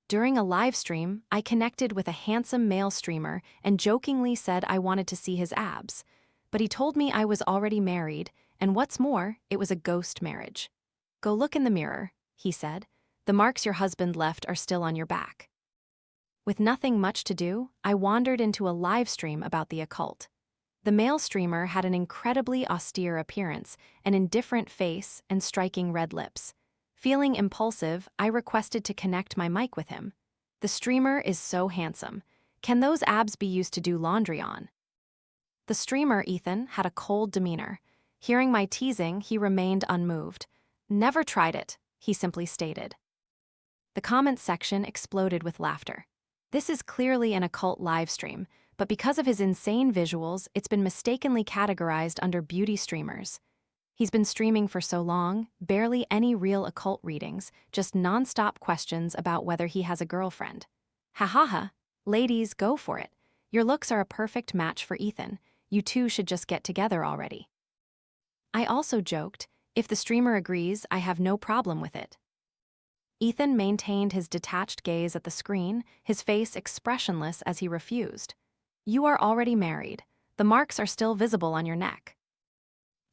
During a live stream, I connected with a handsome male streamer and jokingly said I wanted to see his abs. But he told me I was already married, and what's more, it was a ghost marriage. "Go look in the mirror," he said. "The marks your husband left are still on your back." With nothing much to do, I wandered into a live stream about the occult. The male streamer had an incredibly austere appearance, an indifferent face, and striking red lips. Feeling impulsive, I requested to connect my mic with him. "The streamer is so handsome. Can those abs be used to do laundry on?" The streamer, Ethan, had a cold demeanor. Hearing my teasing, he remained unmoved. "Never tried it," he simply stated. The comments section exploded with laughter. This is clearly an occult livestream, but because of his insane visuals, it's been mistakenly categorized under beauty streamers. He's been streaming for so long, barely any real occult readings, just non-stop questions about whether he has a girlfriend. Ha ha ha. Ladies, go for it. Your looks are a perfect match for Ethan. You two should just get together already. I also joked, if the streamer agrees, I have no problem with it. Ethan maintained his detached gaze at the screen, his face expressionless as he refused. "You are already married. The marks are still visible on your neck."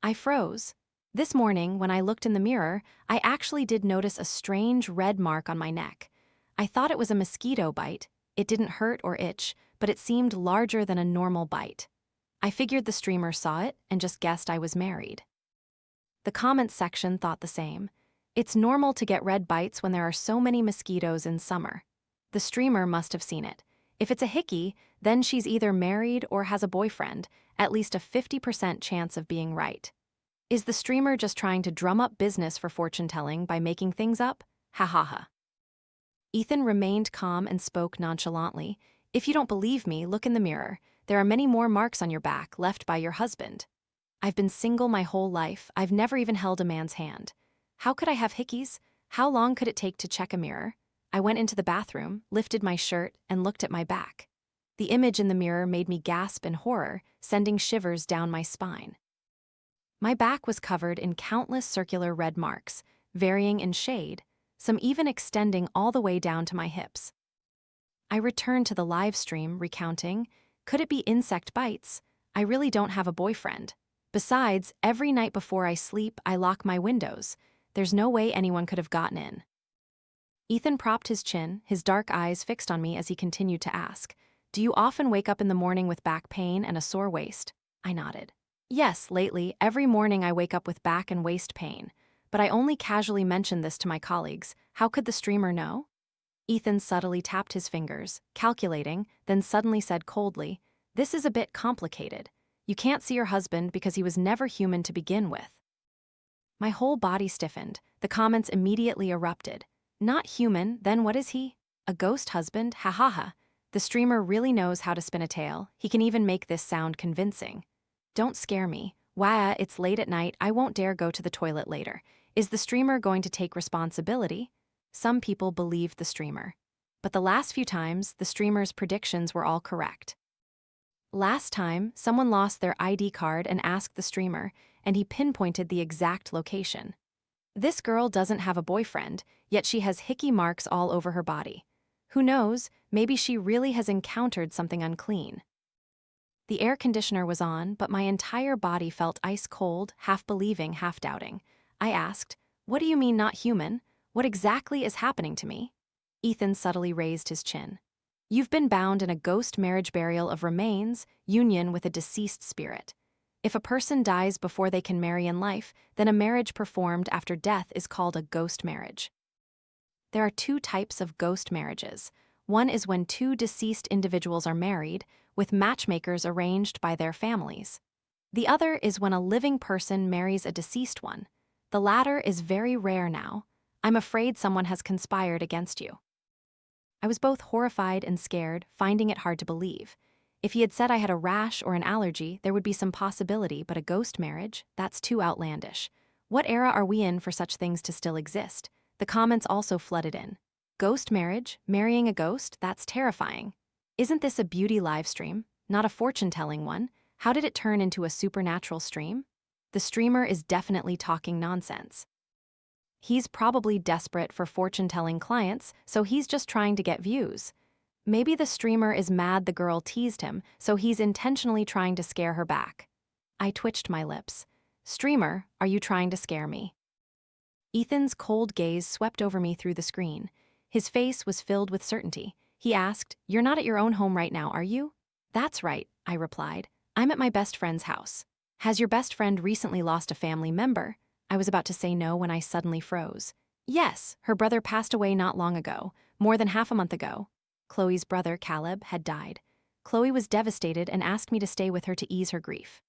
I froze. This morning, when I looked in the mirror, I actually did notice a strange red mark on my neck. I thought it was a mosquito bite. It didn't hurt or itch, but it seemed larger than a normal bite. I figured the streamer saw it and just guessed I was married. The comments section thought the same. It's normal to get red bites when there are so many mosquitoes in summer. The streamer must have seen it. If it's a hickey, then she's either married or has a boyfriend, at least a 50% chance of being right. Is the streamer just trying to drum up business for fortune-telling by making things up? Ha ha ha. Ethan remained calm and spoke nonchalantly. "If you don't believe me, look in the mirror. There are many more marks on your back left by your husband. I've been single my whole life. I've never even held a man's hand. How could I have hickeys? How long could it take to check a mirror? I went into the bathroom, lifted my shirt, and looked at my back. The image in the mirror made me gasp in horror, sending shivers down my spine. My back was covered in countless circular red marks, varying in shade, some even extending all the way down to my hips. I returned to the live stream, recounting, "Could it be insect bites? I really don't have a boyfriend. Besides, every night before I sleep, I lock my windows. There's no way anyone could have gotten in." Ethan propped his chin, his dark eyes fixed on me as he continued to ask, "Do you often wake up in the morning with back pain and a sore waist?" I nodded. "Yes, lately, every morning I wake up with back and waist pain. But I only casually mentioned this to my colleagues. How could the streamer know?" Ethan subtly tapped his fingers, calculating, then suddenly said coldly, "This is a bit complicated. You can't see your husband because he was never human to begin with." My whole body stiffened. The comments immediately erupted. "Not human, then what is he? A ghost husband? Ha ha ha. The streamer really knows how to spin a tale. He can even make this sound convincing. Don't scare me. Wah, it's late at night. I won't dare go to the toilet later. Is the streamer going to take responsibility?" Some people believed the streamer. But the last few times, the streamer's predictions were all correct. Last time, someone lost their ID card and asked the streamer, and he pinpointed the exact location. This girl doesn't have a boyfriend, yet she has hickey marks all over her body. Who knows, maybe she really has encountered something unclean. The air conditioner was on, but my entire body felt ice cold, half believing, half doubting. I asked, "What do you mean not human? What exactly is happening to me?" Ethan subtly raised his chin. "You've been bound in a ghost marriage burial of remains, union with a deceased spirit. If a person dies before they can marry in life, then a marriage performed after death is called a ghost marriage. There are two types of ghost marriages. One is when two deceased individuals are married, with matchmakers arranged by their families. The other is when a living person marries a deceased one. The latter is very rare now. I'm afraid someone has conspired against you." I was both horrified and scared, finding it hard to believe. If he had said I had a rash or an allergy, there would be some possibility, but a ghost marriage? That's too outlandish. What era are we in for such things to still exist? The comments also flooded in. "Ghost marriage? Marrying a ghost? That's terrifying. Isn't this a beauty live stream? Not a fortune-telling one? How did it turn into a supernatural stream? The streamer is definitely talking nonsense." He's probably desperate for fortune-telling clients, so he's just trying to get views. Maybe the streamer is mad the girl teased him, so he's intentionally trying to scare her back. I twitched my lips. Streamer, are you trying to scare me? Ethan's cold gaze swept over me through the screen. His face was filled with certainty. He asked, "You're not at your own home right now, are you?" "That's right," I replied. "I'm at my best friend's house." "Has your best friend recently lost a family member?" I was about to say no when I suddenly froze. "Yes, her brother passed away not long ago, more than half a month ago." Chloe's brother, Caleb, had died. Chloe was devastated and asked me to stay with her to ease her grief.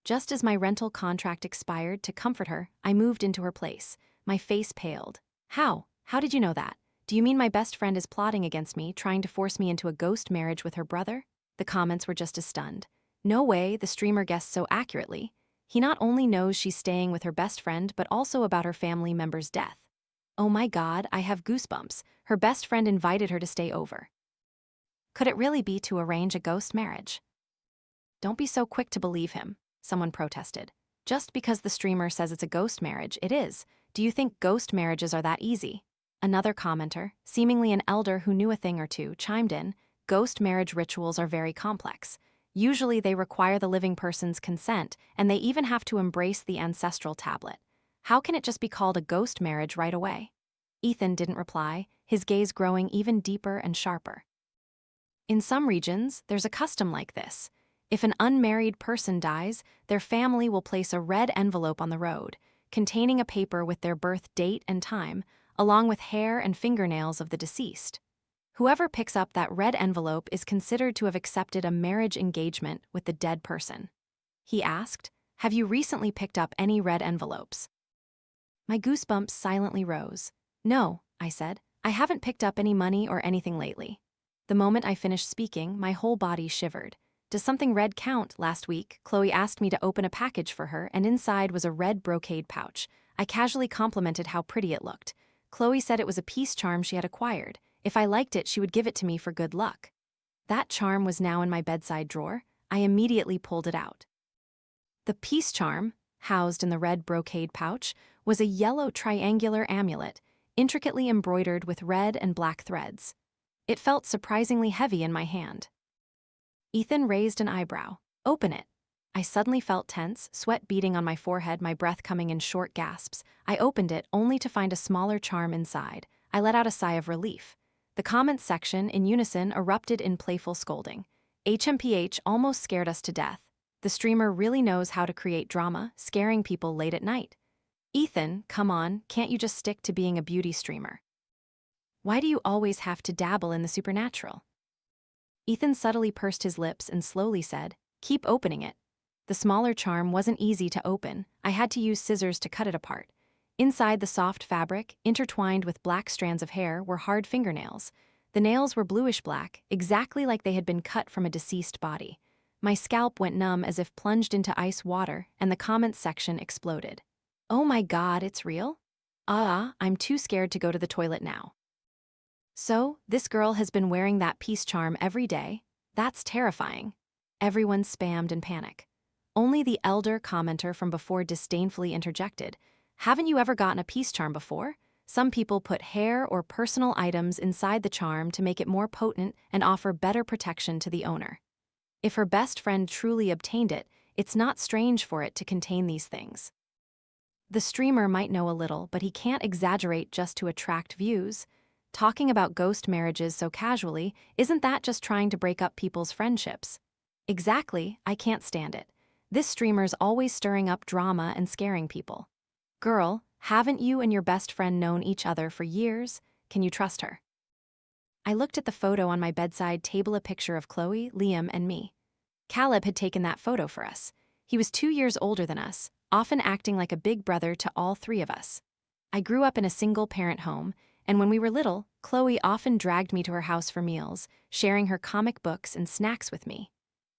Just as my rental contract expired, to comfort her, I moved into her place. My face paled. "How? How did you know that? Do you mean my best friend is plotting against me, trying to force me into a ghost marriage with her brother?" The comments were just as stunned. No way, the streamer guessed so accurately. He not only knows she's staying with her best friend, but also about her family member's death. Oh my God, I have goosebumps. Her best friend invited her to stay over. Could it really be to arrange a ghost marriage? "Don't be so quick to believe him," someone protested. "Just because the streamer says it's a ghost marriage, it is. Do you think ghost marriages are that easy?" Another commenter, seemingly an elder who knew a thing or two, chimed in, "Ghost marriage rituals are very complex. Usually they require the living person's consent, and they even have to embrace the ancestral tablet. How can it just be called a ghost marriage right away?" Ethan didn't reply, his gaze growing even deeper and sharper. "In some regions, there's a custom like this. If an unmarried person dies, their family will place a red envelope on the road, containing a paper with their birth date and time, along with hair and fingernails of the deceased. Whoever picks up that red envelope is considered to have accepted a marriage engagement with the dead person." He asked, "Have you recently picked up any red envelopes?" My goosebumps silently rose. "No," I said, "I haven't picked up any money or anything lately." The moment I finished speaking, my whole body shivered. Does something red count? Last week, Chloe asked me to open a package for her, and inside was a red brocade pouch. I casually complimented how pretty it looked. Chloe said it was a peace charm she had acquired. If I liked it, she would give it to me for good luck. That charm was now in my bedside drawer. I immediately pulled it out. The peace charm, housed in the red brocade pouch, was a yellow triangular amulet, intricately embroidered with red and black threads. It felt surprisingly heavy in my hand. Ethan raised an eyebrow. "Open it." I suddenly felt tense, sweat beading on my forehead, my breath coming in short gasps. I opened it, only to find a smaller charm inside. I let out a sigh of relief. The comments section, in unison, erupted in playful scolding. HMPH almost scared us to death. The streamer really knows how to create drama, scaring people late at night. Ethan, come on, can't you just stick to being a beauty streamer? Why do you always have to dabble in the supernatural? Ethan subtly pursed his lips and slowly said, "Keep opening it." The smaller charm wasn't easy to open. I had to use scissors to cut it apart. Inside the soft fabric, intertwined with black strands of hair, were hard fingernails. The nails were bluish-black, exactly like they had been cut from a deceased body. My scalp went numb as if plunged into ice water, and the comments section exploded. "Oh my God, it's real? I'm too scared to go to the toilet now." "So, this girl has been wearing that peace charm every day? That's terrifying." Everyone spammed in panic. Only the elder commenter from before disdainfully interjected, "Haven't you ever gotten a peace charm before? Some people put hair or personal items inside the charm to make it more potent and offer better protection to the owner. If her best friend truly obtained it, it's not strange for it to contain these things." The streamer might know a little, but he can't exaggerate just to attract views. Talking about ghost marriages so casually, isn't that just trying to break up people's friendships? Exactly, I can't stand it. This streamer's always stirring up drama and scaring people. Girl, haven't you and your best friend known each other for years? Can you trust her? I looked at the photo on my bedside table, a picture of Chloe, Liam, and me. Caleb had taken that photo for us. He was 2 years older than us, often acting like a big brother to all three of us. I grew up in a single-parent home, and when we were little, Chloe often dragged me to her house for meals, sharing her comic books and snacks with me.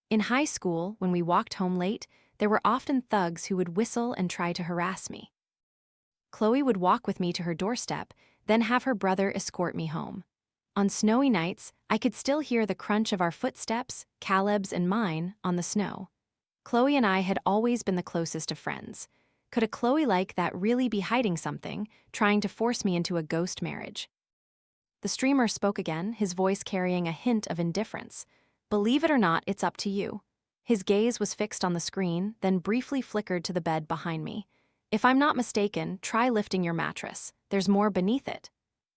In high school, when we walked home late, there were often thugs who would whistle and try to harass me. Chloe would walk with me to her doorstep, then have her brother escort me home. On snowy nights, I could still hear the crunch of our footsteps, Caleb's and mine, on the snow. Chloe and I had always been the closest of friends. Could a Chloe like that really be hiding something, trying to force me into a ghost marriage? The streamer spoke again, his voice carrying a hint of indifference. Believe it or not, it's up to you. His gaze was fixed on the screen, then briefly flickered to the bed behind me. If I'm not mistaken, try lifting your mattress. There's more beneath it.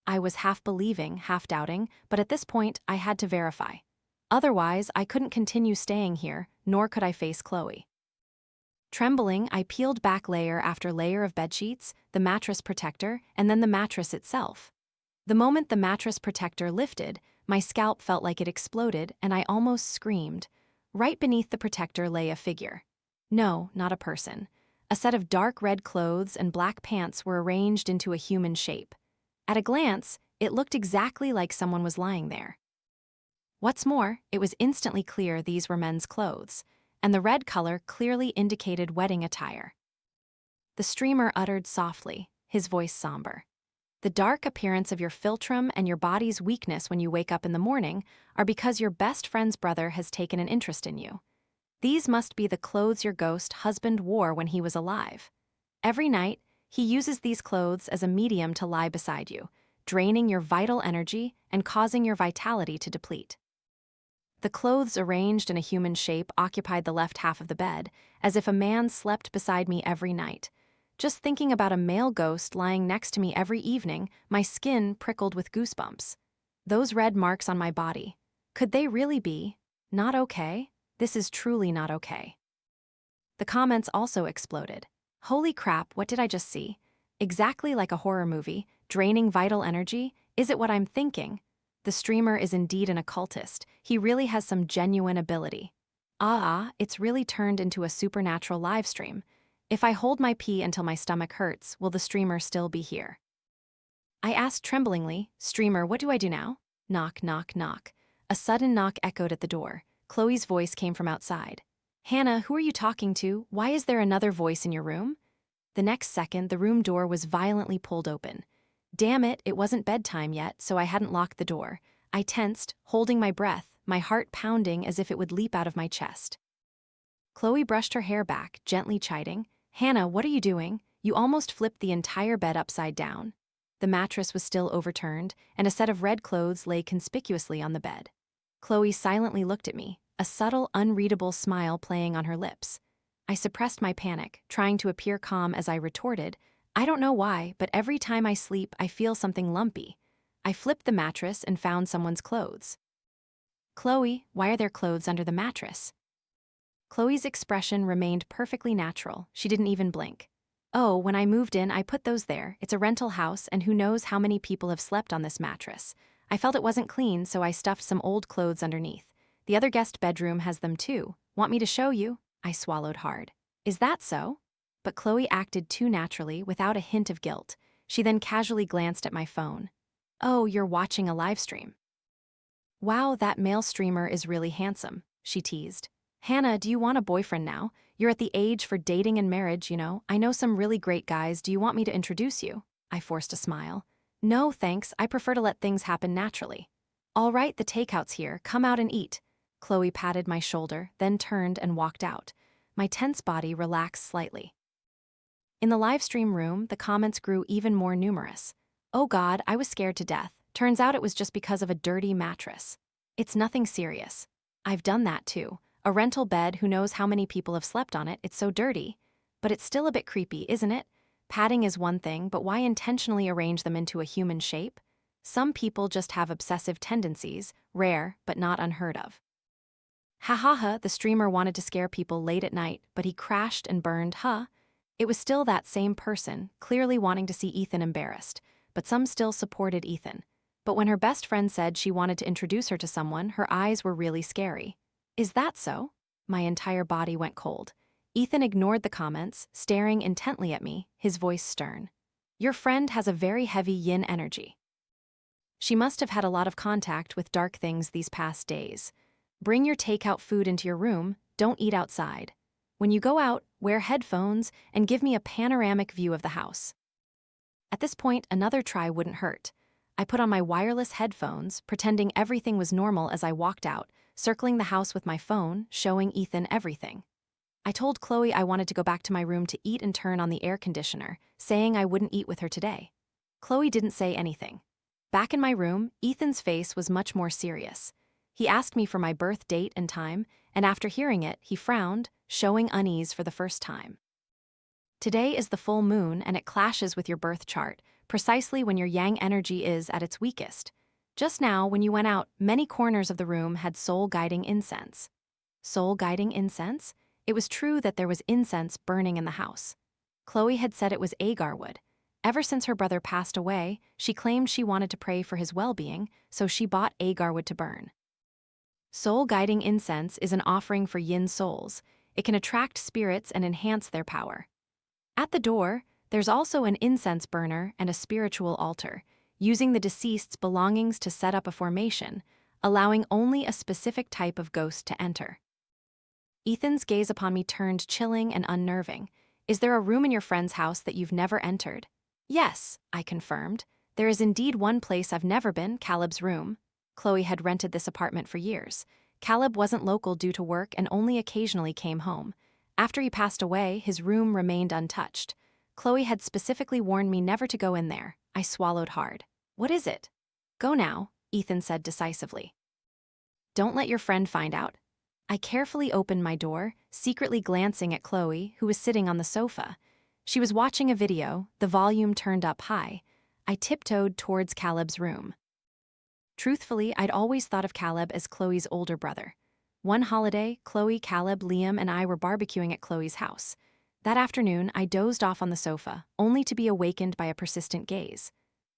I was half believing, half doubting, but at this point, I had to verify. Otherwise, I couldn't continue staying here, nor could I face Chloe. Trembling, I peeled back layer after layer of bedsheets, the mattress protector, and then the mattress itself. The moment the mattress protector lifted, my scalp felt like it exploded, and I almost screamed. Right beneath the protector lay a figure. No, not a person. A set of dark red clothes and black pants were arranged into a human shape. At a glance, it looked exactly like someone was lying there. What's more, it was instantly clear these were men's clothes, and the red color clearly indicated wedding attire. The streamer uttered softly, his voice somber. The dark appearance of your philtrum and your body's weakness when you wake up in the morning are because your best friend's brother has taken an interest in you. These must be the clothes your ghost husband wore when he was alive. Every night, he uses these clothes as a medium to lie beside you, draining your vital energy and causing your vitality to deplete. The clothes arranged in a human shape occupied the left half of the bed, as if a man slept beside me every night. Just thinking about a male ghost lying next to me every evening, my skin prickled with goosebumps. Those red marks on my body. Could they really be? Not okay? This is truly not okay. The comments also exploded. Holy crap, what did I just see? Exactly like a horror movie, draining vital energy? Is it what I'm thinking? The streamer is indeed an occultist. He really has some genuine ability. It's really turned into a supernatural live stream. If I hold my pee until my stomach hurts, will the streamer still be here? I asked tremblingly, Streamer, what do I do now? Knock, knock, knock. A sudden knock echoed at the door. Chloe's voice came from outside. Hannah, who are you talking to? Why is there another voice in your room? The next second, the room door was violently pulled open. Damn it, it wasn't bedtime yet, so I hadn't locked the door. I tensed, holding my breath, my heart pounding as if it would leap out of my chest. Chloe brushed her hair back, gently chiding, Hannah, what are you doing? You almost flipped the entire bed upside down. The mattress was still overturned, and a set of red clothes lay conspicuously on the bed. Chloe silently looked at me, a subtle, unreadable smile playing on her lips. I suppressed my panic, trying to appear calm as I retorted, I don't know why, but every time I sleep, I feel something lumpy. I flipped the mattress and found someone's clothes. Chloe, why are there clothes under the mattress? Chloe's expression remained perfectly natural. She didn't even blink. Oh, when I moved in, I put those there. It's a rental house, and who knows how many people have slept on this mattress. I felt it wasn't clean, so I stuffed some old clothes underneath. The other guest bedroom has them too. Want me to show you? I swallowed hard. Is that so? But Chloe acted too naturally, without a hint of guilt. She then casually glanced at my phone. Oh, you're watching a live stream. Wow, that male streamer is really handsome, she teased. Hannah, do you want a boyfriend now? You're at the age for dating and marriage, you know. I know some really great guys. Do you want me to introduce you? I forced a smile. No, thanks. I prefer to let things happen naturally. All right, the takeout's here. Come out and eat. Chloe patted my shoulder, then turned and walked out. My tense body relaxed slightly. In the live stream room, the comments grew even more numerous. Oh God, I was scared to death. Turns out it was just because of a dirty mattress. It's nothing serious. I've done that too. A rental bed, who knows how many people have slept on it, it's so dirty. But it's still a bit creepy, isn't it? Padding is one thing, but why intentionally arrange them into a human shape? Some people just have obsessive tendencies, rare, but not unheard of. Ha ha ha, the streamer wanted to scare people late at night, but he crashed and burned, huh? It was still that same person, clearly wanting to see Ethan embarrassed, but some still supported Ethan. But when her best friend said she wanted to introduce her to someone, her eyes were really scary. Is that so? My entire body went cold. Ethan ignored the comments, staring intently at me, his voice stern. Your friend has a very heavy yin energy. She must have had a lot of contact with dark things these past days. Bring your takeout food into your room, don't eat outside. When you go out, wear headphones and give me a panoramic view of the house. At this point, another try wouldn't hurt. I put on my wireless headphones, pretending everything was normal as I walked out, circling the house with my phone, showing Ethan everything. I told Chloe I wanted to go back to my room to eat and turn on the air conditioner, saying I wouldn't eat with her today. Chloe didn't say anything. Back in my room, Ethan's face was much more serious. He asked me for my birth date and time, and after hearing it, he frowned, showing unease for the first time. Today is the full moon and it clashes with your birth chart, precisely when your yang energy is at its weakest. Just now, when you went out, many corners of the room had soul-guiding incense. Soul-guiding incense? It was true that there was incense burning in the house. Chloe had said it was agar wood. Ever since her brother passed away, she claimed she wanted to pray for his well-being, so she bought agar wood to burn. Soul-guiding incense is an offering for yin souls. It can attract spirits and enhance their power. At the door, there's also an incense burner and a spiritual altar, using the deceased's belongings to set up a formation, allowing only a specific type of ghost to enter. Ethan's gaze upon me turned chilling and unnerving. Is there a room in your friend's house that you've never entered? Yes, I confirmed. There is indeed one place I've never been, Caleb's room. Chloe had rented this apartment for years. Caleb wasn't local due to work and only occasionally came home. After he passed away, his room remained untouched. Chloe had specifically warned me never to go in there. I swallowed hard. What is it? Go now, Ethan said decisively. Don't let your friend find out. I carefully opened my door, secretly glancing at Chloe, who was sitting on the sofa. She was watching a video, the volume turned up high. I tiptoed towards Caleb's room. Truthfully, I'd always thought of Caleb as Chloe's older brother. One holiday, Chloe, Caleb, Liam, and I were barbecuing at Chloe's house. That afternoon, I dozed off on the sofa, only to be awakened by a persistent gaze.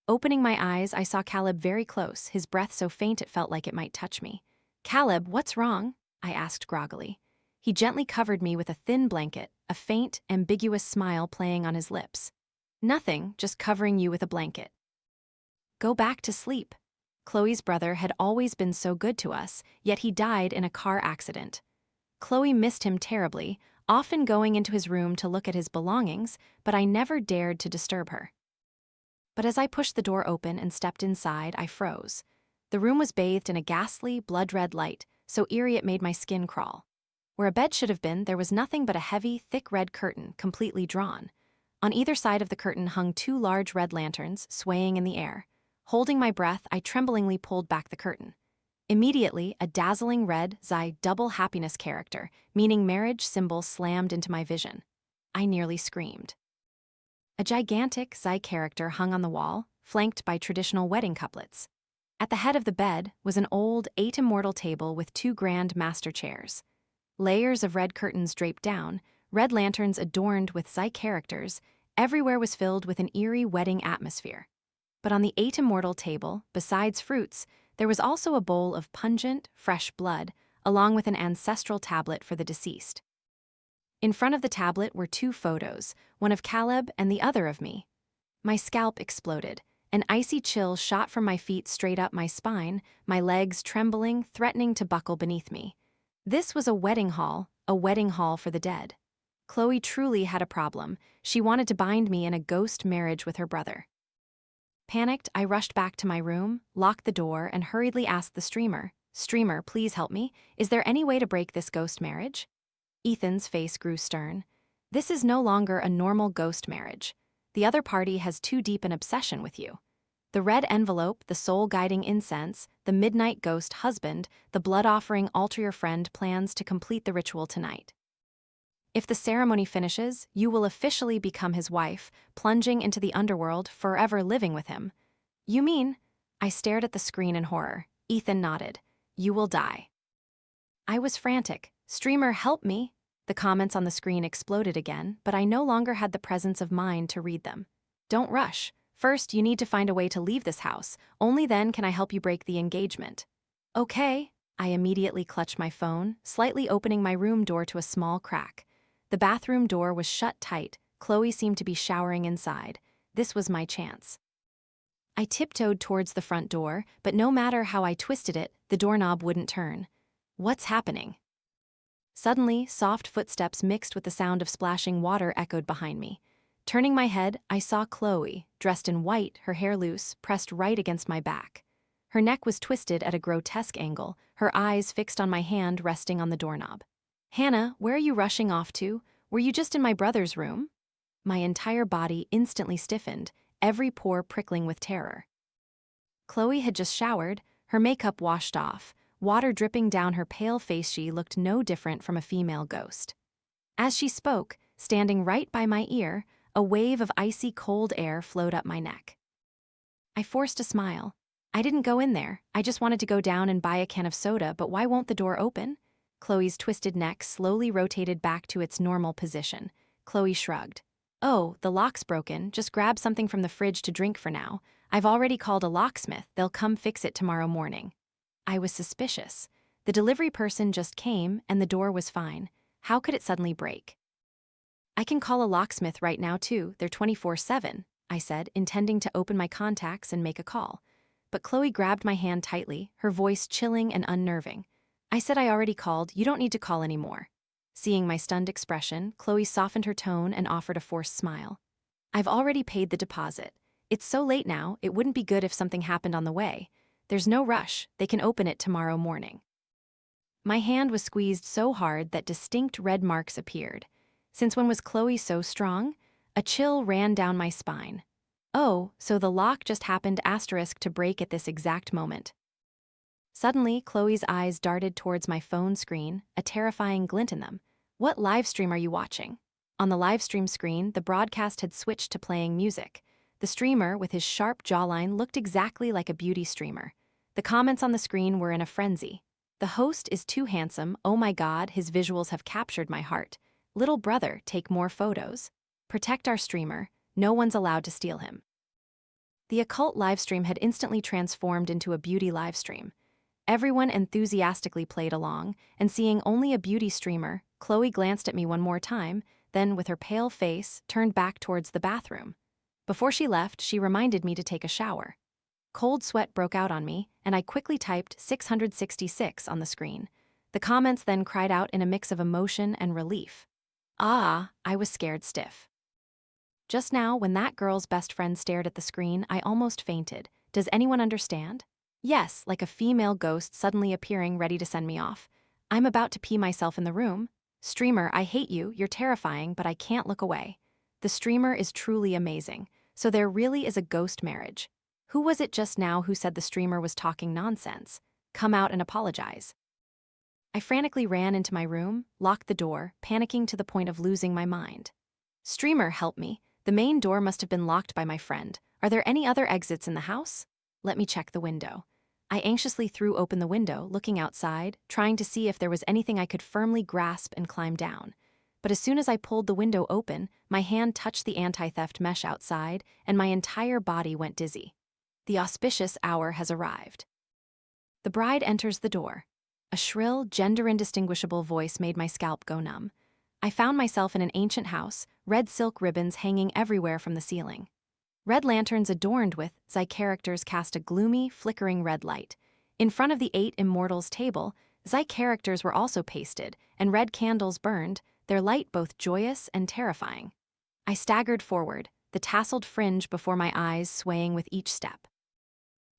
Opening my eyes, I saw Caleb very close, his breath so faint it felt like it might touch me. Caleb, what's wrong? I asked groggily. He gently covered me with a thin blanket, a faint, ambiguous smile playing on his lips. Nothing, just covering you with a blanket. Go back to sleep. Chloe's brother had always been so good to us, yet he died in a car accident. Chloe missed him terribly, often going into his room to look at his belongings, but I never dared to disturb her. But as I pushed the door open and stepped inside, I froze. The room was bathed in a ghastly, blood-red light, so eerie it made my skin crawl. Where a bed should have been, there was nothing but a heavy, thick red curtain, completely drawn. On either side of the curtain hung two large red lanterns, swaying in the air. Holding my breath, I tremblingly pulled back the curtain. Immediately, a dazzling red Xi double happiness character, meaning marriage symbol, slammed into my vision. I nearly screamed. A gigantic Xi character hung on the wall, flanked by traditional wedding couplets. At the head of the bed was an old, 8 immortal table with 2 grand master chairs. Layers of red curtains draped down, red lanterns adorned with Xi characters, everywhere was filled with an eerie wedding atmosphere. But on the 8 immortal table, besides fruits, there was also a bowl of pungent, fresh blood, along with an ancestral tablet for the deceased. In front of the tablet were 2 photos, one of Caleb and the other of me. My scalp exploded. An icy chill shot from my feet straight up my spine, my legs trembling, threatening to buckle beneath me. This was a wedding hall for the dead. Chloe truly had a problem. She wanted to bind me in a ghost marriage with her brother. Panicked, I rushed back to my room, locked the door, and hurriedly asked the streamer, "Streamer, please help me. Is there any way to break this ghost marriage?" Ethan's face grew stern. This is no longer a normal ghost marriage. The other party has too deep an obsession with you. The red envelope, the soul-guiding incense, the midnight ghost husband, the blood-offering altar your friend plans to complete the ritual tonight. If the ceremony finishes, you will officially become his wife, plunging into the underworld, forever living with him. You mean? I stared at the screen in horror. Ethan nodded. You will die. I was frantic. Streamer, help me. The comments on the screen exploded again, but I no longer had the presence of mind to read them. Don't rush. First, you need to find a way to leave this house. Only then can I help you break the engagement. Okay. I immediately clutched my phone, slightly opening my room door to a small crack. The bathroom door was shut tight. Chloe seemed to be showering inside. This was my chance. I tiptoed towards the front door, but no matter how I twisted it, the doorknob wouldn't turn. What's happening? Suddenly, soft footsteps mixed with the sound of splashing water echoed behind me. Turning my head, I saw Chloe, dressed in white, her hair loose, pressed right against my back. Her neck was twisted at a grotesque angle, her eyes fixed on my hand resting on the doorknob. Hannah, where are you rushing off to? Were you just in my brother's room? My entire body instantly stiffened, every pore prickling with terror. Chloe had just showered, her makeup washed off, water dripping down her pale face. She looked no different from a female ghost. As she spoke, standing right by my ear, a wave of icy cold air flowed up my neck. I forced a smile. I didn't go in there, I just wanted to go down and buy a can of soda, but why won't the door open? Chloe's twisted neck slowly rotated back to its normal position. Chloe shrugged. Oh, the lock's broken, just grab something from the fridge to drink for now. I've already called a locksmith, they'll come fix it tomorrow morning. I was suspicious. The delivery person just came and the door was fine. How could it suddenly break? I can call a locksmith right now too, they're 24/7, I said, intending to open my contacts and make a call. But Chloe grabbed my hand tightly, her voice chilling and unnerving. I said I already called, you don't need to call anymore. Seeing my stunned expression, Chloe softened her tone and offered a forced smile. I've already paid the deposit. It's so late now, it wouldn't be good if something happened on the way. There's no rush, they can open it tomorrow morning. My hand was squeezed so hard that distinct red marks appeared. Since when was Chloe so strong? A chill ran down my spine. Oh, so the lock just happened to break at this exact moment. Suddenly, Chloe's eyes darted towards my phone screen, a terrifying glint in them. What live stream are you watching? On the live stream screen, the broadcast had switched to playing music. The streamer, with his sharp jawline, looked exactly like a beauty streamer. The comments on the screen were in a frenzy. The host is too handsome, oh my god, his visuals have captured my heart. Little brother, take more photos. Protect our streamer, no one's allowed to steal him. The occult livestream had instantly transformed into a beauty livestream. Everyone enthusiastically played along, and seeing only a beauty streamer, Chloe glanced at me one more time, then with her pale face, turned back towards the bathroom. Before she left, she reminded me to take a shower. Cold sweat broke out on me, and I quickly typed 666 on the screen. The comments then cried out in a mix of emotion and relief. Ah, I was scared stiff. Just now, when that girl's best friend stared at the screen, I almost fainted. Does anyone understand? Yes, like a female ghost suddenly appearing ready to send me off. I'm about to pee myself in the room. Streamer, I hate you, you're terrifying, but I can't look away. The streamer is truly amazing. So there really is a ghost marriage. Who was it just now who said the streamer was talking nonsense? Come out and apologize. I frantically ran into my room, locked the door, panicking to the point of losing my mind. Streamer, help me. The main door must have been locked by my friend. Are there any other exits in the house? Let me check the window. I anxiously threw open the window, looking outside, trying to see if there was anything I could firmly grasp and climb down. But as soon as I pulled the window open, my hand touched the anti-theft mesh outside, and my entire body went dizzy. The auspicious hour has arrived. The bride enters the door. A shrill, gender-indistinguishable voice made my scalp go numb. I found myself in an ancient house, red silk ribbons hanging everywhere from the ceiling. Red lanterns adorned with characters cast a gloomy, flickering red light. In front of the 8 immortals table, characters were also pasted, and red candles burned, their light both joyous and terrifying. I staggered forward, the tasseled fringe before my eyes swaying with each step.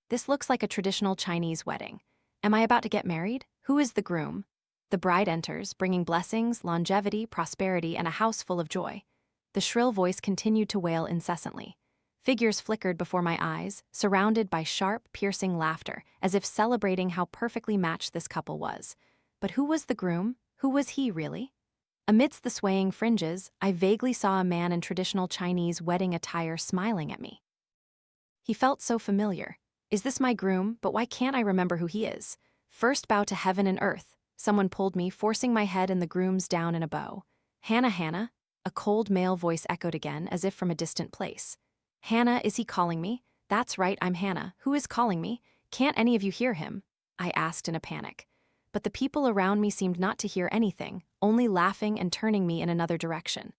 This looks like a traditional Chinese wedding. Am I about to get married? Who is the groom? The bride enters, bringing blessings, longevity, prosperity, and a house full of joy. The shrill voice continued to wail incessantly. Figures flickered before my eyes, surrounded by sharp, piercing laughter, as if celebrating how perfectly matched this couple was. But who was the groom? Who was he, really? Amidst the swaying fringes, I vaguely saw a man in traditional Chinese wedding attire smiling at me. He felt so familiar. Is this my groom? But why can't I remember who he is? First bow to heaven and earth. Someone pulled me, forcing my head and the groom's down in a bow. Hannah, Hannah? A cold male voice echoed again, as if from a distant place. Hannah, is he calling me? That's right, I'm Hannah. Who is calling me? Can't any of you hear him? I asked in a panic. But the people around me seemed not to hear anything, only laughing and turning me in another direction.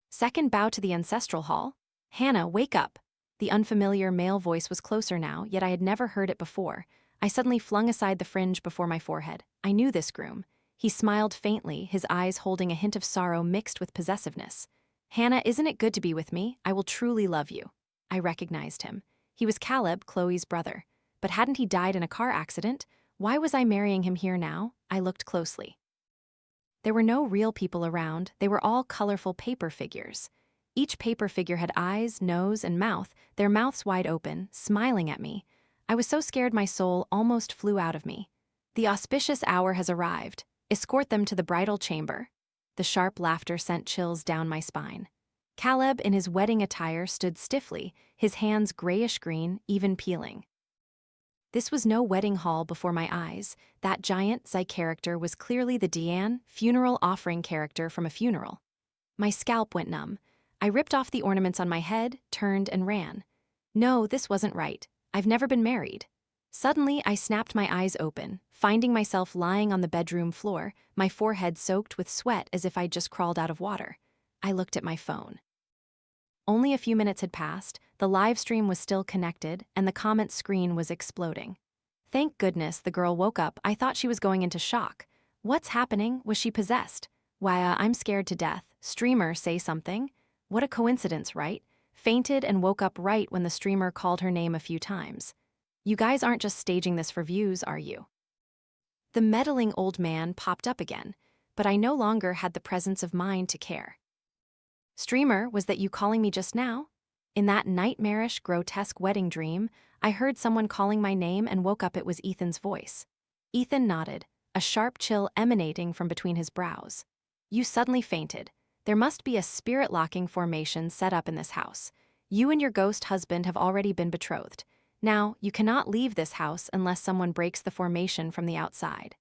Second bow to the ancestral hall. Hannah, wake up. The unfamiliar male voice was closer now, yet I had never heard it before. I suddenly flung aside the fringe before my forehead. I knew this groom. He smiled faintly, his eyes holding a hint of sorrow mixed with possessiveness. Hannah, isn't it good to be with me? I will truly love you. I recognized him. He was Caleb, Chloe's brother. But hadn't he died in a car accident? Why was I marrying him here now? I looked closely. There were no real people around, they were all colorful paper figures. Each paper figure had eyes, nose, and mouth, their mouths wide open, smiling at me. I was so scared my soul almost flew out of me. The auspicious hour has arrived. Escort them to the bridal chamber. The sharp laughter sent chills down my spine. Caleb, in his wedding attire, stood stiffly, his hands grayish-green, even peeling. This was no wedding hall before my eyes. That giant Zai character was clearly the Deanne, funeral offering character from a funeral. My scalp went numb. I ripped off the ornaments on my head, turned, and ran. No, this wasn't right. I've never been married. Suddenly, I snapped my eyes open, finding myself lying on the bedroom floor, my forehead soaked with sweat as if I'd just crawled out of water. I looked at my phone. Only a few minutes had passed, the live stream was still connected, and the comment screen was exploding. Thank goodness the girl woke up. I thought she was going into shock. What's happening? Was she possessed? Why, I'm scared to death. Streamer, say something. What a coincidence, right? Fainted and woke up right when the streamer called her name a few times. You guys aren't just staging this for views, are you? The meddling old man popped up again, but I no longer had the presence of mind to care. Streamer, was that you calling me just now? In that nightmarish, grotesque wedding dream, I heard someone calling my name and woke up. It was Ethan's voice. Ethan nodded, a sharp chill emanating from between his brows. You suddenly fainted. There must be a spirit-locking formation set up in this house. You and your ghost husband have already been betrothed. Now, you cannot leave this house unless someone breaks the formation from the outside.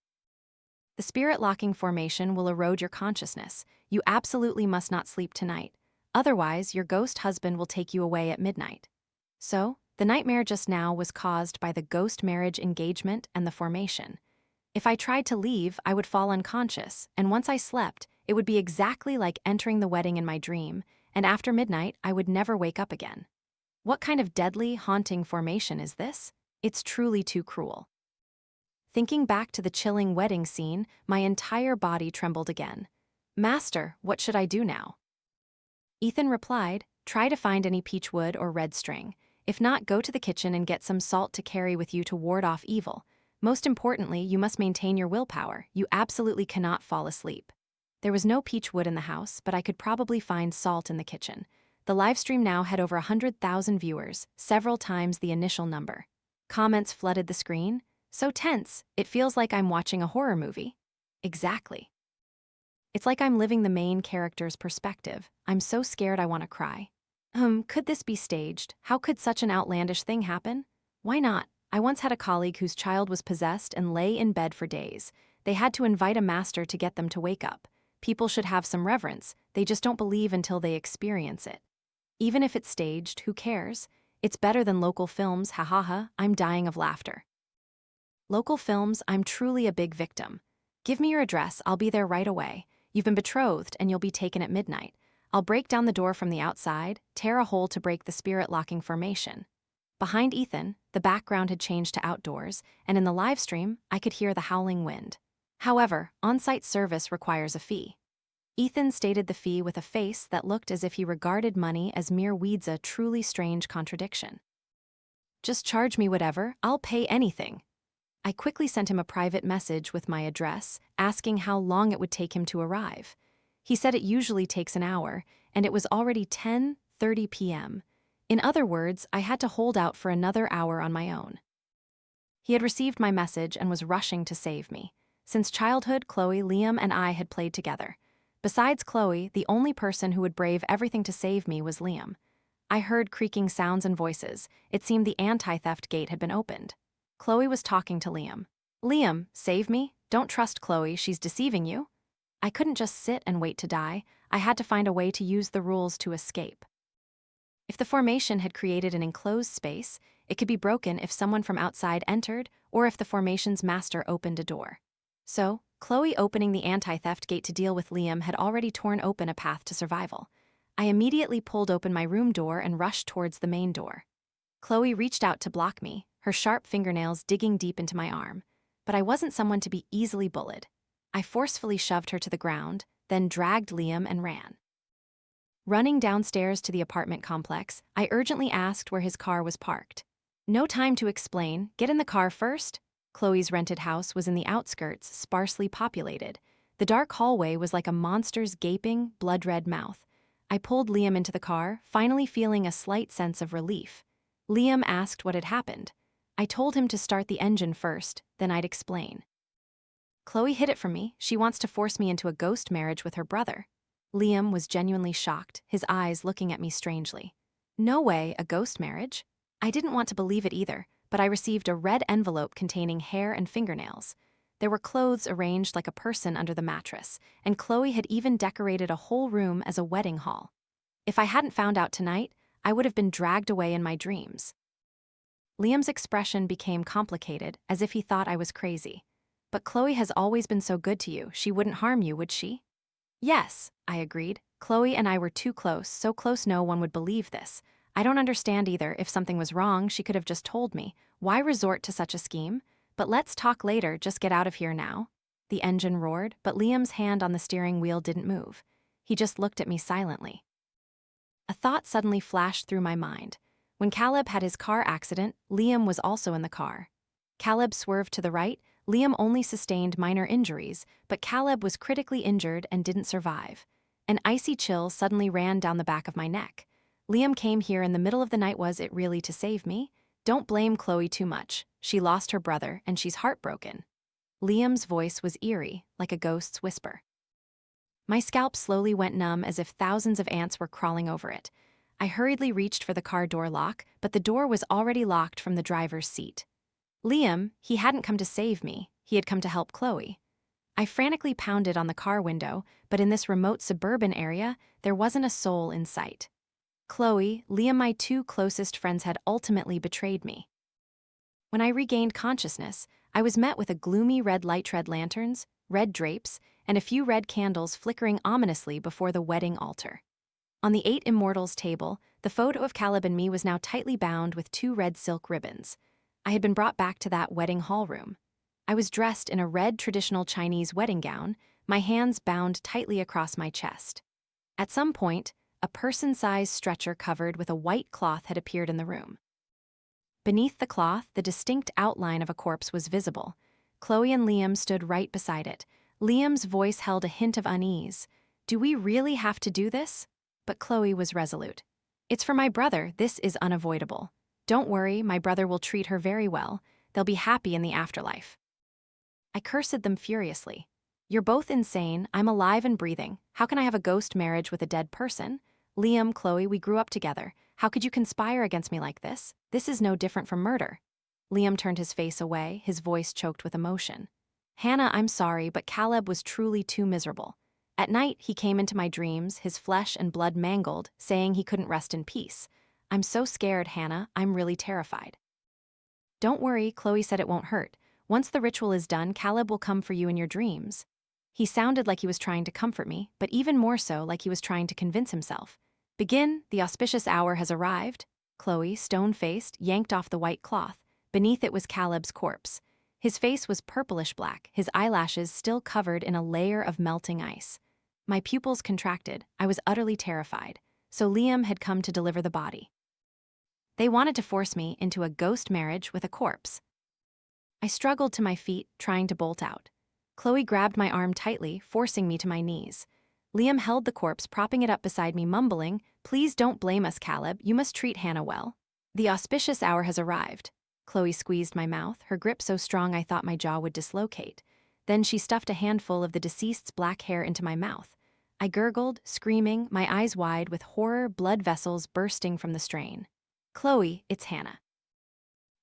The spirit-locking formation will erode your consciousness. You absolutely must not sleep tonight. Otherwise, your ghost husband will take you away at midnight. So, the nightmare just now was caused by the ghost marriage engagement and the formation. If I tried to leave, I would fall unconscious, and once I slept, it would be exactly like entering the wedding in my dream, and after midnight, I would never wake up again. What kind of deadly, haunting formation is this? It's truly too cruel. Thinking back to the chilling wedding scene, my entire body trembled again. Master, what should I do now? Ethan replied, try to find any peach wood or red string. If not, go to the kitchen and get some salt to carry with you to ward off evil. Most importantly, you must maintain your willpower. You absolutely cannot fall asleep. There was no peach wood in the house, but I could probably find salt in the kitchen. The livestream now had over 100,000 viewers, several times the initial number. Comments flooded the screen. So tense, it feels like I'm watching a horror movie. Exactly. It's like I'm living the main character's perspective. I'm so scared I want to cry. Could this be staged? How could such an outlandish thing happen? Why not? I once had a colleague whose child was possessed and lay in bed for days. They had to invite a master to get them to wake up. People should have some reverence. They just don't believe until they experience it. Even if it's staged, who cares? It's better than local films, ha ha ha. I'm dying of laughter. Local films, I'm truly a big victim. Give me your address, I'll be there right away. You've been betrothed and you'll be taken at midnight. I'll break down the door from the outside, tear a hole to break the spirit-locking formation. Behind Ethan, the background had changed to outdoors, and in the live stream, I could hear the howling wind. However, on-site service requires a fee. Ethan stated the fee with a face that looked as if he regarded money as mere weeds, a truly strange contradiction. Just charge me whatever, I'll pay anything. I quickly sent him a private message with my address, asking how long it would take him to arrive. He said it usually takes an hour, and it was already 10:30 p.m. In other words, I had to hold out for another hour on my own. He had received my message and was rushing to save me. Since childhood, Chloe, Liam, and I had played together. Besides Chloe, the only person who would brave everything to save me was Liam. I heard creaking sounds and voices. It seemed the anti-theft gate had been opened. Chloe was talking to Liam. Liam, save me. Don't trust Chloe, she's deceiving you. I couldn't just sit and wait to die. I had to find a way to use the rules to escape. If the formation had created an enclosed space, it could be broken if someone from outside entered or if the formation's master opened a door. So, Chloe opening the anti-theft gate to deal with Liam had already torn open a path to survival. I immediately pulled open my room door and rushed towards the main door. Chloe reached out to block me, her sharp fingernails digging deep into my arm. But I wasn't someone to be easily bullied. I forcefully shoved her to the ground, then dragged Liam and ran. Running downstairs to the apartment complex, I urgently asked where his car was parked. No time to explain, get in the car first. Chloe's rented house was in the outskirts, sparsely populated. The dark hallway was like a monster's gaping, blood-red mouth. I pulled Liam into the car, finally feeling a slight sense of relief. Liam asked what had happened. I told him to start the engine first, then I'd explain. Chloe hid it from me. She wants to force me into a ghost marriage with her brother. Liam was genuinely shocked, his eyes looking at me strangely. No way, a ghost marriage? I didn't want to believe it either, but I received a red envelope containing hair and fingernails. There were clothes arranged like a person under the mattress, and Chloe had even decorated a whole room as a wedding hall. If I hadn't found out tonight, I would have been dragged away in my dreams. Liam's expression became complicated, as if he thought I was crazy. But Chloe has always been so good to you, she wouldn't harm you, would she? Yes, I agreed. Chloe and I were too close, so close no one would believe this. I don't understand either. If something was wrong, she could have just told me. Why resort to such a scheme? But let's talk later, just get out of here now. The engine roared, but Liam's hand on the steering wheel didn't move. He just looked at me silently. A thought suddenly flashed through my mind. When Caleb had his car accident, Liam was also in the car. Caleb swerved to the right. Liam only sustained minor injuries, but Caleb was critically injured and didn't survive. An icy chill suddenly ran down the back of my neck. Liam came here in the middle of the night. Was it really to save me? Don't blame Chloe too much. She lost her brother, and she's heartbroken. Liam's voice was eerie, like a ghost's whisper. My scalp slowly went numb as if thousands of ants were crawling over it. I hurriedly reached for the car door lock, but the door was already locked from the driver's seat. Liam, he hadn't come to save me, he had come to help Chloe. I frantically pounded on the car window, but in this remote suburban area, there wasn't a soul in sight. Chloe, Liam, my two closest friends, had ultimately betrayed me. When I regained consciousness, I was met with a gloomy red light, red lanterns, red drapes, and a few red candles flickering ominously before the wedding altar. On the 8 Immortals table, the photo of Caleb and me was now tightly bound with 2 red silk ribbons. I had been brought back to that wedding hall room. I was dressed in a red traditional Chinese wedding gown, my hands bound tightly across my chest. At some point, a person-sized stretcher covered with a white cloth had appeared in the room. Beneath the cloth, the distinct outline of a corpse was visible. Chloe and Liam stood right beside it. Liam's voice held a hint of unease. Do we really have to do this? But Chloe was resolute. It's for my brother, this is unavoidable. Don't worry, my brother will treat her very well. They'll be happy in the afterlife. I cursed them furiously. You're both insane, I'm alive and breathing. How can I have a ghost marriage with a dead person? Liam, Chloe, we grew up together. How could you conspire against me like this? This is no different from murder. Liam turned his face away, his voice choked with emotion. Hannah, I'm sorry, but Caleb was truly too miserable. At night, he came into my dreams, his flesh and blood mangled, saying he couldn't rest in peace. I'm so scared, Hannah, I'm really terrified. Don't worry, Chloe said it won't hurt. Once the ritual is done, Caleb will come for you in your dreams. He sounded like he was trying to comfort me, but even more so like he was trying to convince himself. Begin, the auspicious hour has arrived. Chloe, stone-faced, yanked off the white cloth. Beneath it was Caleb's corpse. His face was purplish black, his eyelashes still covered in a layer of melting ice. My pupils contracted, I was utterly terrified. So Liam had come to deliver the body. They wanted to force me into a ghost marriage with a corpse. I struggled to my feet, trying to bolt out. Chloe grabbed my arm tightly, forcing me to my knees. Liam held the corpse, propping it up beside me, mumbling, Please don't blame us, Caleb, you must treat Hannah well. The auspicious hour has arrived. Chloe squeezed my mouth, her grip so strong I thought my jaw would dislocate. Then she stuffed a handful of the deceased's black hair into my mouth. I gurgled, screaming, my eyes wide with horror, blood vessels bursting from the strain. Chloe, it's Hannah.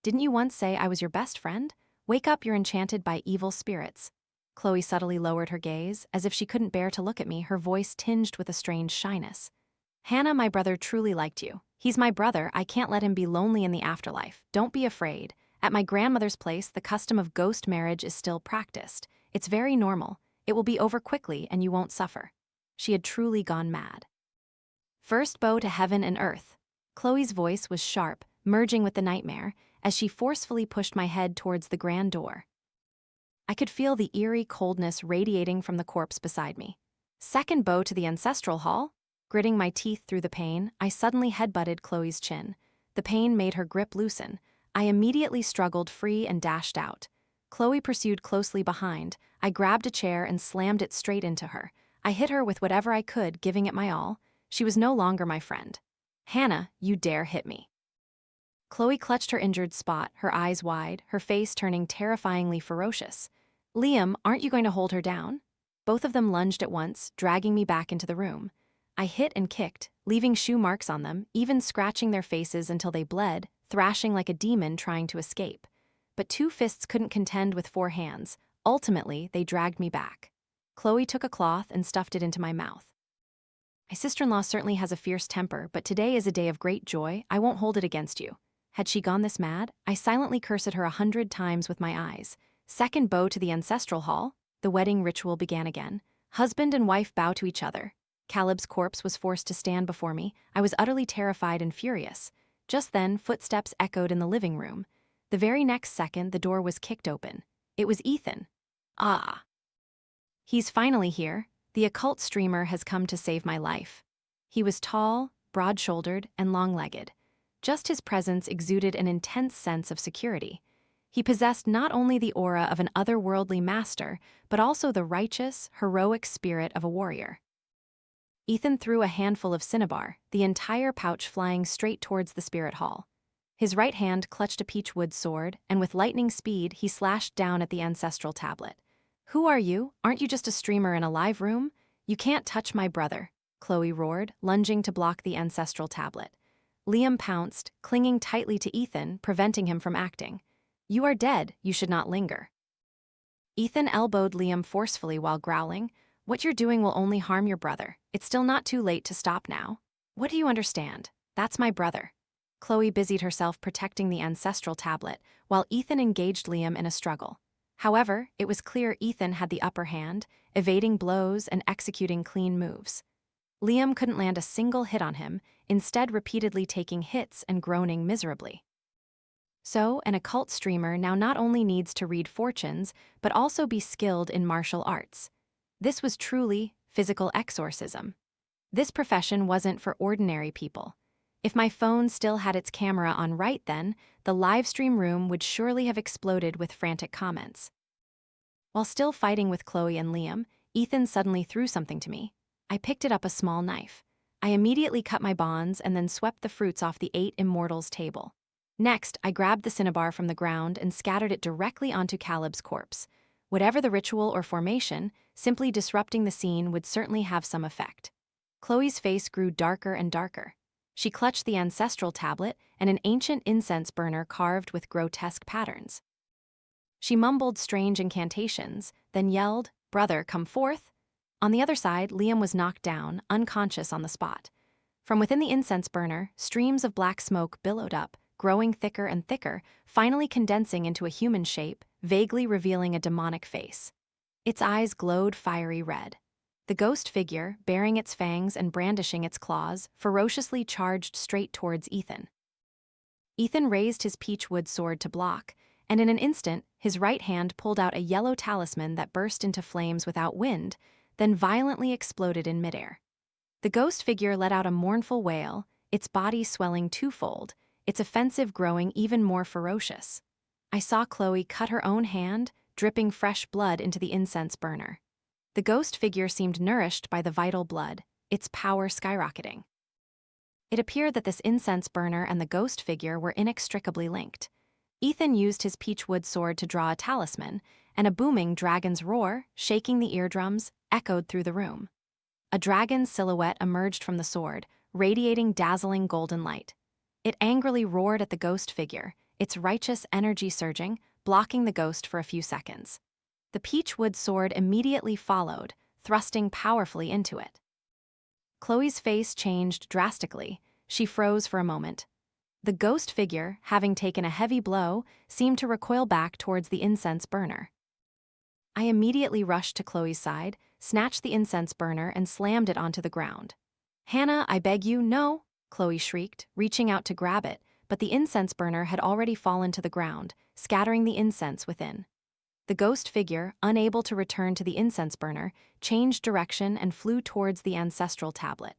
Didn't you once say I was your best friend? Wake up, you're enchanted by evil spirits. Chloe subtly lowered her gaze, as if she couldn't bear to look at me, her voice tinged with a strange shyness. Hannah, my brother truly liked you. He's my brother, I can't let him be lonely in the afterlife. Don't be afraid. At my grandmother's place, the custom of ghost marriage is still practiced. It's very normal. It will be over quickly and you won't suffer. She had truly gone mad. First bow to heaven and earth. Chloe's voice was sharp, merging with the nightmare, as she forcefully pushed my head towards the grand door. I could feel the eerie coldness radiating from the corpse beside me. Second bow to the ancestral hall. Gritting my teeth through the pain, I suddenly headbutted Chloe's chin. The pain made her grip loosen. I immediately struggled free and dashed out. Chloe pursued closely behind. I grabbed a chair and slammed it straight into her. I hit her with whatever I could, giving it my all. She was no longer my friend. Hannah, you dare hit me. Chloe clutched her injured spot, her eyes wide, her face turning terrifyingly ferocious. Liam, aren't you going to hold her down? Both of them lunged at once, dragging me back into the room. I hit and kicked, leaving shoe marks on them, even scratching their faces until they bled, thrashing like a demon trying to escape. But 2 fists couldn't contend with 4 hands. Ultimately, they dragged me back. Chloe took a cloth and stuffed it into my mouth. My sister-in-law certainly has a fierce temper, but today is a day of great joy. I won't hold it against you. Had she gone this mad? I silently cursed at her 100 times with my eyes. Second bow to the ancestral hall. The wedding ritual began again. Husband and wife bow to each other. Caleb's corpse was forced to stand before me. I was utterly terrified and furious. Just then, footsteps echoed in the living room. The very next second, the door was kicked open. It was Ethan. Ah. He's finally here. The occult streamer has come to save my life. He was tall, broad-shouldered, and long-legged. Just his presence exuded an intense sense of security. He possessed not only the aura of an otherworldly master, but also the righteous, heroic spirit of a warrior. Ethan threw a handful of cinnabar, the entire pouch flying straight towards the spirit hall. His right hand clutched a peachwood sword, and with lightning speed, he slashed down at the ancestral tablet. Who are you? Aren't you just a streamer in a live room? You can't touch my brother, Chloe roared, lunging to block the ancestral tablet. Liam pounced, clinging tightly to Ethan, preventing him from acting. You are dead, you should not linger. Ethan elbowed Liam forcefully while growling. What you're doing will only harm your brother. It's still not too late to stop now. What do you understand? That's my brother. Chloe busied herself protecting the ancestral tablet, while Ethan engaged Liam in a struggle. However, it was clear Ethan had the upper hand, evading blows and executing clean moves. Liam couldn't land a single hit on him, instead repeatedly taking hits and groaning miserably. So, an occult streamer now not only needs to read fortunes, but also be skilled in martial arts. This was truly physical exorcism. This profession wasn't for ordinary people. If my phone still had its camera on right then, the livestream room would surely have exploded with frantic comments. While still fighting with Chloe and Liam, Ethan suddenly threw something to me. I picked it up, a small knife. I immediately cut my bonds and then swept the fruits off the 8 immortals' table. Next, I grabbed the cinnabar from the ground and scattered it directly onto Caleb's corpse. Whatever the ritual or formation, simply disrupting the scene would certainly have some effect. Chloe's face grew darker and darker. She clutched the ancestral tablet and an ancient incense burner carved with grotesque patterns. She mumbled strange incantations, then yelled, "Brother, come forth!" On the other side, Liam was knocked down, unconscious on the spot. From within the incense burner, streams of black smoke billowed up, growing thicker and thicker, finally condensing into a human shape, vaguely revealing a demonic face. Its eyes glowed fiery red. The ghost figure, baring its fangs and brandishing its claws, ferociously charged straight towards Ethan. Ethan raised his peachwood sword to block, and in an instant, his right hand pulled out a yellow talisman that burst into flames without wind, then violently exploded in midair. The ghost figure let out a mournful wail, its body swelling twofold, its offensive growing even more ferocious. I saw Chloe cut her own hand, dripping fresh blood into the incense burner. The ghost figure seemed nourished by the vital blood, its power skyrocketing. It appeared that this incense burner and the ghost figure were inextricably linked. Ethan used his peachwood sword to draw a talisman, and a booming dragon's roar, shaking the eardrums, echoed through the room. A dragon's silhouette emerged from the sword, radiating dazzling golden light. It angrily roared at the ghost figure, its righteous energy surging, blocking the ghost for a few seconds. The peachwood sword immediately followed, thrusting powerfully into it. Chloe's face changed drastically. She froze for a moment. The ghost figure, having taken a heavy blow, seemed to recoil back towards the incense burner. I immediately rushed to Chloe's side, snatched the incense burner, and slammed it onto the ground. "Hannah, I beg you, no!" Chloe shrieked, reaching out to grab it, but the incense burner had already fallen to the ground, scattering the incense within. The ghost figure, unable to return to the incense burner, changed direction and flew towards the ancestral tablet.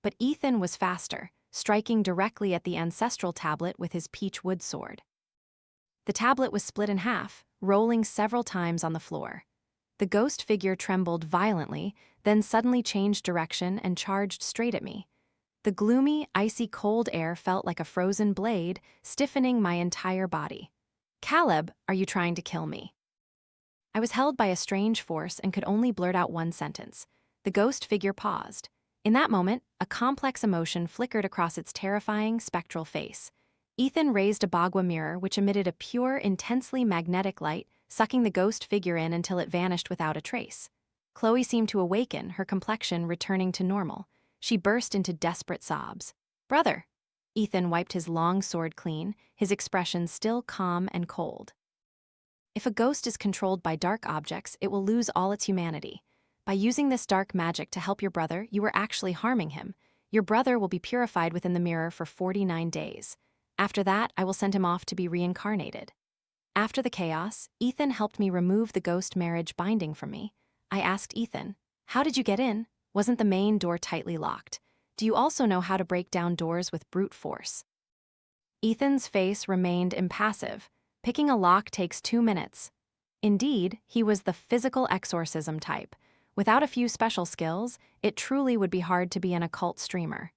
But Ethan was faster, striking directly at the ancestral tablet with his peachwood sword. The tablet was split in half, rolling several times on the floor. The ghost figure trembled violently, then suddenly changed direction and charged straight at me. The gloomy, icy cold air felt like a frozen blade, stiffening my entire body. "Caleb, are you trying to kill me?" I was held by a strange force and could only blurt out one sentence. The ghost figure paused. In that moment, a complex emotion flickered across its terrifying, spectral face. Ethan raised a bagua mirror which emitted a pure, intensely magnetic light, sucking the ghost figure in until it vanished without a trace. Chloe seemed to awaken, her complexion returning to normal. She burst into desperate sobs. "Brother!" Ethan wiped his long sword clean, his expression still calm and cold. If a ghost is controlled by dark objects, it will lose all its humanity. By using this dark magic to help your brother, you are actually harming him. Your brother will be purified within the mirror for 49 days. After that, I will send him off to be reincarnated. After the chaos, Ethan helped me remove the ghost marriage binding from me. I asked Ethan, "How did you get in? Wasn't the main door tightly locked? Do you also know how to break down doors with brute force?" Ethan's face remained impassive. Picking a lock takes 2 minutes. Indeed, he was the physical exorcism type. Without a few special skills, it truly would be hard to be an occult streamer.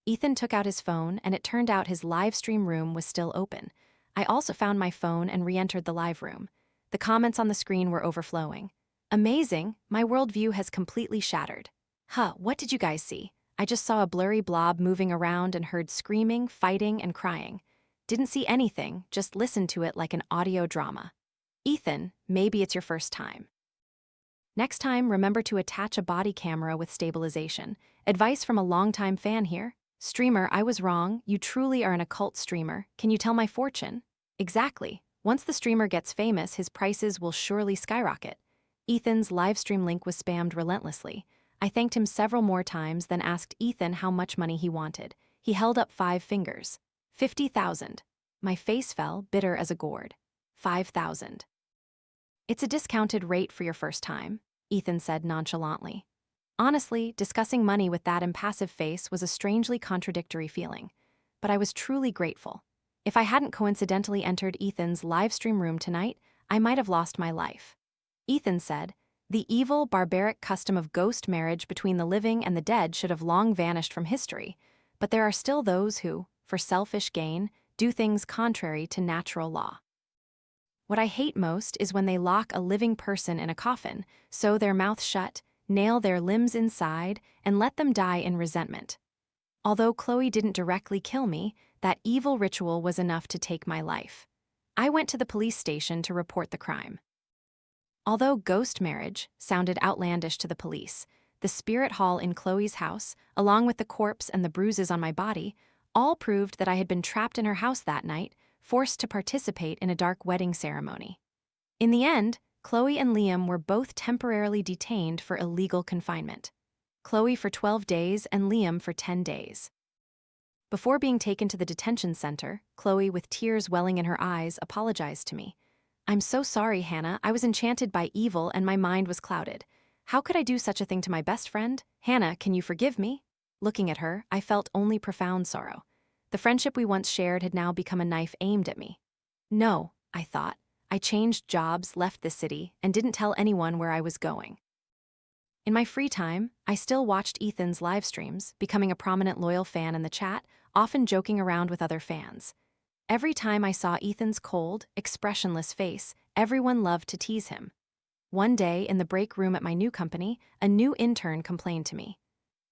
Ethan took out his phone, and it turned out his live stream room was still open. I also found my phone and re-entered the live room. The comments on the screen were overflowing. "Amazing, my worldview has completely shattered." "Huh, what did you guys see? I just saw a blurry blob moving around and heard screaming, fighting, and crying. Didn't see anything, just listened to it like an audio drama." Ethan, maybe it's your first time. Next time, remember to attach a body camera with stabilization. Advice from a longtime fan here. "Streamer, I was wrong. You truly are an occult streamer. Can you tell my fortune?" Exactly. Once the streamer gets famous, his prices will surely skyrocket. Ethan's livestream link was spammed relentlessly. I thanked him several more times, then asked Ethan how much money he wanted. He held up 5 fingers. 50,000. My face fell, bitter as a gourd. 5,000. "It's a discounted rate for your first time," Ethan said nonchalantly. Honestly, discussing money with that impassive face was a strangely contradictory feeling. But I was truly grateful. If I hadn't coincidentally entered Ethan's livestream room tonight, I might have lost my life. Ethan said, "The evil, barbaric custom of ghost marriage between the living and the dead should have long vanished from history, but there are still those who, for selfish gain, do things contrary to natural law. What I hate most is when they lock a living person in a coffin, sew their mouth shut, nail their limbs inside, and let them die in resentment. Although Chloe didn't directly kill me, that evil ritual was enough to take my life. I went to the police station to report the crime." Although ghost marriage sounded outlandish to the police, the spirit hall in Chloe's house, along with the corpse and the bruises on my body, all proved that I had been trapped in her house that night, forced to participate in a dark wedding ceremony. In the end, Chloe and Liam were both temporarily detained for illegal confinement. Chloe for 12 days and Liam for 10 days. Before being taken to the detention center, Chloe, with tears welling in her eyes, apologized to me. "I'm so sorry, Hannah. I was enchanted by evil and my mind was clouded. How could I do such a thing to my best friend? Hannah, can you forgive me?" Looking at her, I felt only profound sorrow. The friendship we once shared had now become a knife aimed at me. No, I thought. I changed jobs, left the city, and didn't tell anyone where I was going. In my free time, I still watched Ethan's live streams, becoming a prominent loyal fan in the chat, often joking around with other fans. Every time I saw Ethan's cold, expressionless face, everyone loved to tease him. One day, in the break room at my new company, a new intern complained to me.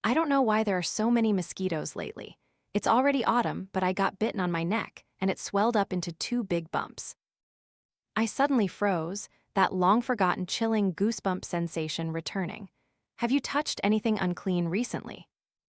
"I don't know why there are so many mosquitoes lately. It's already autumn, but I got bitten on my neck, and it swelled up into 2 big bumps." I suddenly froze, that long-forgotten chilling goosebump sensation returning. Have you touched anything unclean recently?